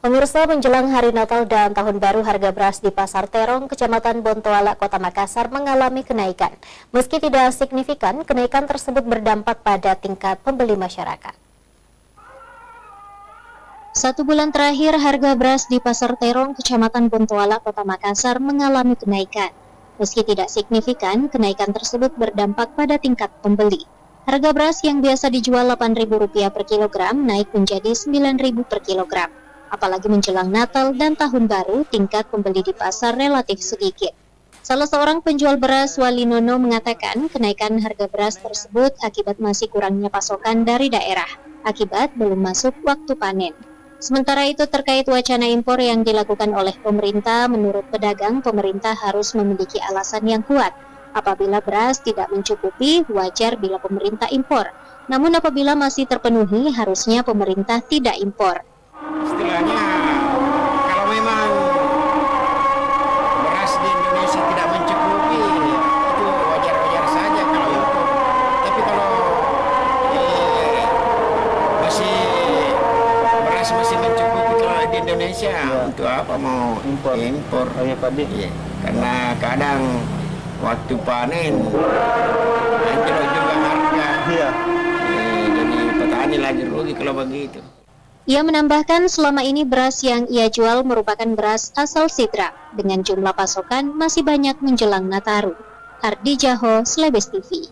Pemirsa, menjelang Hari Natal dan Tahun Baru, harga beras di Pasar Terong, Kecamatan Bontoala, Kota Makassar mengalami kenaikan. Meski tidak signifikan, kenaikan tersebut berdampak pada tingkat pembeli masyarakat. 1 bulan terakhir, harga beras di Pasar Terong, Kecamatan Bontoala, Kota Makassar mengalami kenaikan. Meski tidak signifikan, kenaikan tersebut berdampak pada tingkat pembeli. Harga beras yang biasa dijual Rp8.000 per kilogram naik menjadi Rp9.000 per kilogram. Apalagi menjelang Natal dan Tahun Baru, tingkat pembeli di pasar relatif sedikit. Salah seorang penjual beras, Walinono, mengatakan kenaikan harga beras tersebut akibat masih kurangnya pasokan dari daerah, akibat belum masuk waktu panen. Sementara itu, terkait wacana impor yang dilakukan oleh pemerintah, menurut pedagang, pemerintah harus memiliki alasan yang kuat. Apabila beras tidak mencukupi, wajar bila pemerintah impor. Namun apabila masih terpenuhi, harusnya pemerintah tidak impor. Istilahnya, kalau memang beras di Indonesia tidak mencukupi, itu wajar-wajar saja kalau impor. Tapi kalau beras masih mencukupi kalau di Indonesia, untuk apa mau impor? Oh ya, Pak. Iya. Karena kadang waktu panen anjlok juga harga. Iya. Jadi petani lagi rugi kalau begitu. Ia menambahkan selama ini beras yang ia jual merupakan beras asal Sidrap, dengan jumlah pasokan masih banyak menjelang Nataru. Ardi Jaho, Slebes TV.